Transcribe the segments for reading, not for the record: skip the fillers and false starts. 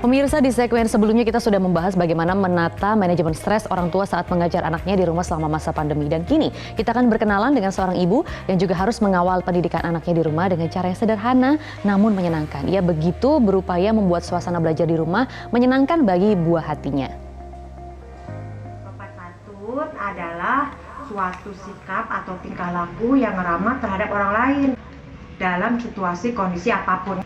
Pemirsa, di segmen sebelumnya kita sudah membahas bagaimana menata manajemen stres orang tua saat mengajar anaknya di rumah selama masa pandemi. Dan kini kita akan berkenalan dengan seorang ibu yang juga harus mengawal pendidikan anaknya di rumah dengan cara yang sederhana namun menyenangkan. Ia begitu berupaya membuat suasana belajar di rumah menyenangkan bagi buah hatinya. Sopan santun adalah suatu sikap atau tingkah laku yang ramah terhadap orang lain dalam situasi kondisi apapun.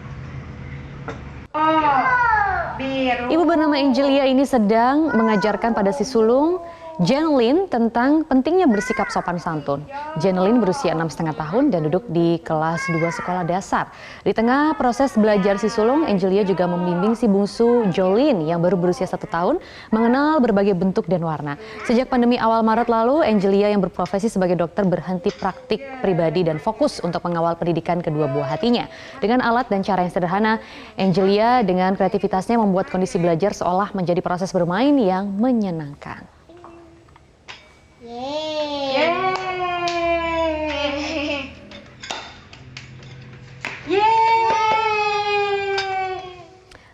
Ibu bernama Angelia ini sedang mengajarkan pada si sulung Jeneline tentang pentingnya bersikap sopan santun. Jeneline berusia 6,5 tahun dan duduk di kelas 2 sekolah dasar. Di tengah proses belajar si sulung, Angelia juga membimbing si bungsu Jolene yang baru berusia 1 tahun mengenal berbagai bentuk dan warna. Sejak pandemi awal Maret lalu, Angelia yang berprofesi sebagai dokter berhenti praktik pribadi dan fokus untuk mengawal pendidikan kedua buah hatinya. Dengan alat dan cara yang sederhana, Angelia dengan kreativitasnya membuat kondisi belajar seolah menjadi proses bermain yang menyenangkan.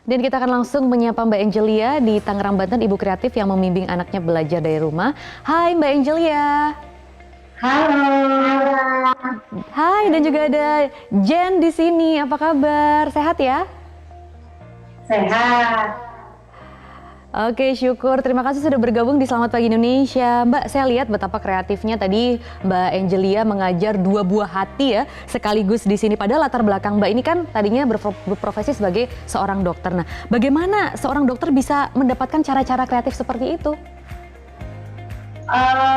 Dan kita akan langsung menyapa Mbak Angelia di Tangerang, Banten, ibu kreatif yang membimbing anaknya belajar dari rumah. Hai Mbak Angelia. Halo. Hai, dan juga ada Jen di sini. Apa kabar? Sehat ya? Sehat. Oke, syukur. Terima kasih sudah bergabung di Selamat Pagi Indonesia. Mbak, saya lihat betapa kreatifnya tadi Mbak Angelia mengajar dua buah hati ya, sekaligus di sini. Padahal latar belakang Mbak ini kan tadinya berprofesi sebagai seorang dokter. Nah, bagaimana seorang dokter bisa mendapatkan cara-cara kreatif seperti itu?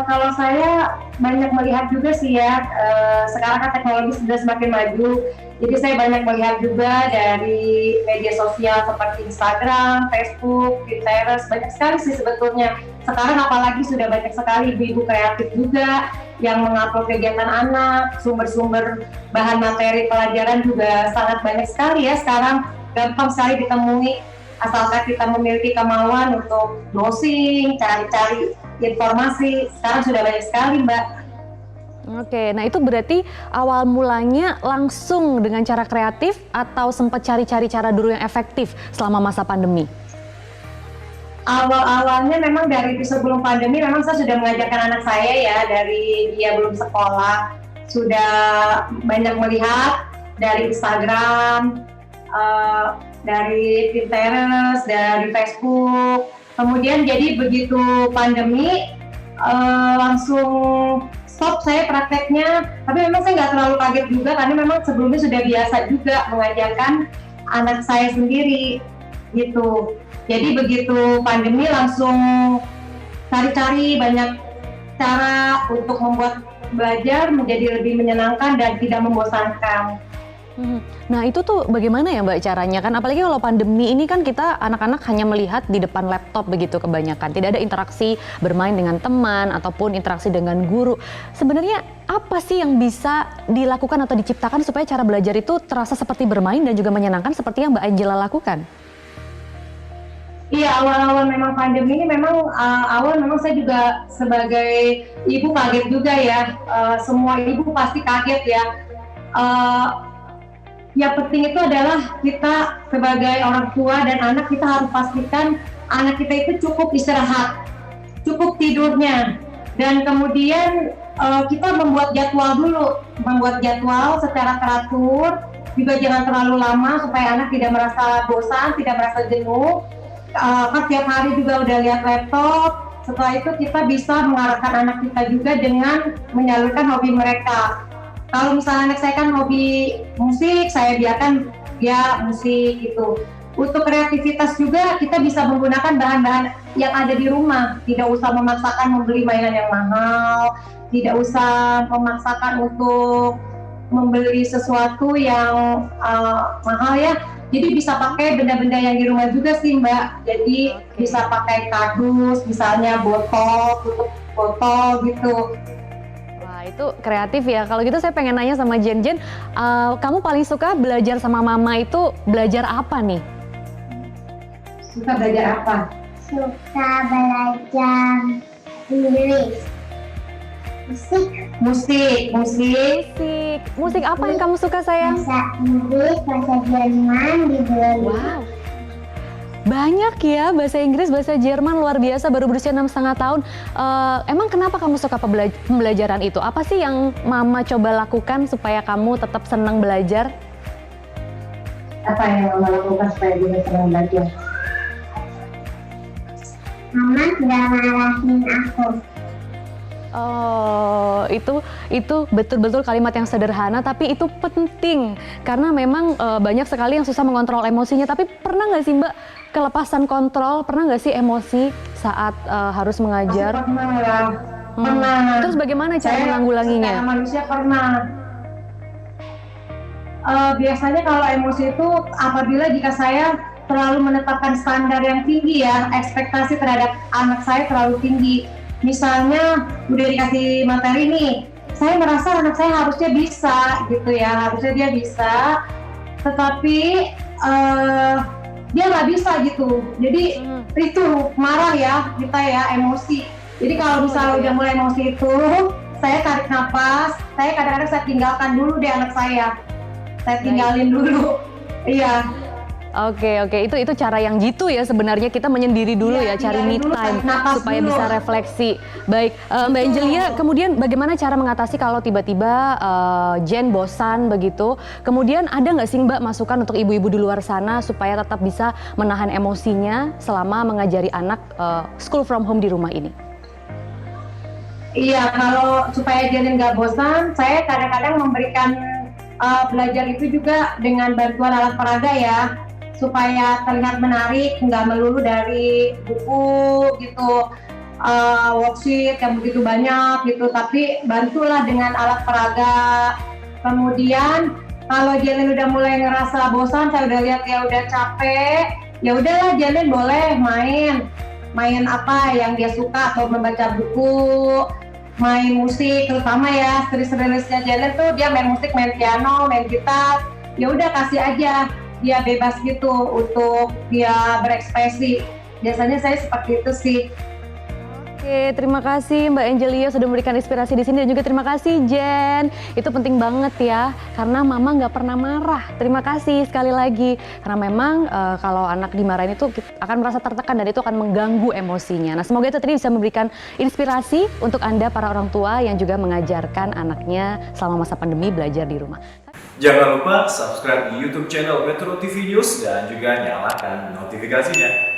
Kalau saya banyak melihat juga sih ya, sekarang kan teknologi sudah semakin maju. Jadi saya banyak melihat juga dari media sosial seperti Instagram, Facebook, Pinterest, banyak sekali sih sebetulnya. Sekarang apalagi sudah banyak sekali ibu-ibu kreatif juga yang mengupload kegiatan anak, sumber-sumber bahan materi pelajaran juga sangat banyak sekali ya sekarang. Gampang sekali ditemui asalkan kita memiliki kemauan untuk browsing, cari-cari informasi. Sekarang sudah banyak sekali, Mbak. Oke, nah itu berarti awal mulanya langsung dengan cara kreatif atau sempat cari-cari cara dulu yang efektif selama masa pandemi? Awal-awalnya memang dari sebelum pandemi memang saya sudah mengajarkan anak saya ya, dari dia belum sekolah. Sudah banyak melihat dari Instagram, dari Pinterest, dari Facebook. Kemudian jadi begitu pandemi langsung stop saya prakteknya, tapi memang saya nggak terlalu kaget juga karena memang sebelumnya sudah biasa juga mengajarkan anak saya sendiri gitu. Jadi begitu pandemi langsung cari-cari banyak cara untuk membuat belajar menjadi lebih menyenangkan dan tidak membosankan. Nah itu tuh bagaimana ya Mbak caranya, kan apalagi kalau pandemi ini kan kita anak-anak hanya melihat di depan laptop begitu kebanyakan, tidak ada interaksi bermain dengan teman ataupun interaksi dengan guru. Sebenarnya apa sih yang bisa dilakukan atau diciptakan supaya cara belajar itu terasa seperti bermain dan juga menyenangkan seperti yang Mbak Angela lakukan? Iya, awal-awal memang pandemi ini memang awal memang saya juga sebagai ibu kaget juga ya, semua ibu pasti kaget ya. Yang penting itu adalah kita sebagai orang tua dan anak, kita harus pastikan anak kita itu cukup istirahat, cukup tidurnya, dan kemudian kita membuat jadwal secara teratur, juga jangan terlalu lama supaya anak tidak merasa bosan, tidak merasa jenuh. Kan tiap hari juga udah lihat laptop, setelah itu kita bisa mengarahkan anak kita juga dengan menyalurkan hobi mereka. Kalau misalnya anak saya kan hobi musik, saya biarkan dia musik gitu. Untuk kreativitas juga kita bisa menggunakan bahan-bahan yang ada di rumah. Tidak usah memaksakan membeli mainan yang mahal, tidak usah memaksakan untuk membeli sesuatu yang mahal ya. Jadi bisa pakai benda-benda yang di rumah juga sih Mbak. Jadi bisa pakai kardus, misalnya botol, tutup botol gitu. Itu kreatif ya. Kalau gitu saya pengen nanya sama Jen, kamu paling suka belajar sama mama itu belajar apa nih? Suka belajar apa? Suka belajar Inggris. Musik apa yang kamu suka sayang? Bahasa Inggris, bahasa Jerman, di Duolingo. Wow. Banyak ya, bahasa Inggris, bahasa Jerman, luar biasa, baru berusia 6,5 tahun. Emang kenapa kamu suka pembelajaran itu? Apa sih yang Mama coba lakukan supaya kamu tetap senang belajar? Apa yang Mama lakukan supaya dia senang belajar? Mama sudah marahin aku. Oh, itu betul-betul kalimat yang sederhana, tapi itu penting karena memang banyak sekali yang susah mengontrol emosinya. Tapi pernah nggak sih Mbak kelepasan kontrol? Pernah nggak sih emosi saat harus mengajar? Pernah ya, pernah. Terus bagaimana cara Saya menanggulanginya? secara manusia pernah. Biasanya kalau emosi itu apabila jika saya terlalu menetapkan standar yang tinggi ya, ekspektasi terhadap anak saya terlalu tinggi. Misalnya udah dikasih materi nih, saya merasa anak saya harusnya bisa gitu ya, harusnya dia bisa, tetapi dia nggak bisa gitu. Jadi itu marah ya kita ya, emosi. Jadi kalau misalnya udah mulai emosi itu, saya tarik nafas, saya kadang-kadang saya tinggalkan dulu deh anak saya tinggalin dulu. Iya. Oke, itu cara yang jitu ya sebenarnya, kita menyendiri dulu ya, cari me time supaya dulu. bisa refleksi. Baik, Mbak Angelia, kemudian bagaimana cara mengatasi kalau tiba-tiba Jen bosan begitu? Kemudian ada nggak sih Mbak masukan untuk ibu-ibu di luar sana supaya tetap bisa menahan emosinya selama mengajari anak school from home di rumah ini? Iya, kalau supaya Jen nggak bosan, saya kadang-kadang memberikan belajar itu juga dengan bantuan alat peraga ya, supaya terlihat menarik, nggak melulu dari buku gitu, worksheet yang begitu banyak gitu, tapi bantulah dengan alat peraga. Kemudian kalau Jalen udah mulai ngerasa bosan, saya udah lihat dia udah capek, ya udahlah Jalen boleh main apa yang dia suka, atau membaca buku, main musik, terutama ya rilisnya Jalen tuh dia main musik, main piano, main gitar, ya udah kasih aja dia bebas gitu untuk dia berekspresi. Biasanya saya seperti itu sih. Oke, terima kasih Mbak Angelia sudah memberikan inspirasi di sini, dan juga terima kasih Jen. Itu penting banget ya, karena Mama nggak pernah marah. Terima kasih sekali lagi, karena memang kalau anak dimarahin itu akan merasa tertekan dan itu akan mengganggu emosinya. Nah, semoga itu tadi bisa memberikan inspirasi untuk Anda para orang tua yang juga mengajarkan anaknya selama masa pandemi belajar di rumah. Jangan lupa subscribe di YouTube channel Metro TV News dan juga nyalakan notifikasinya.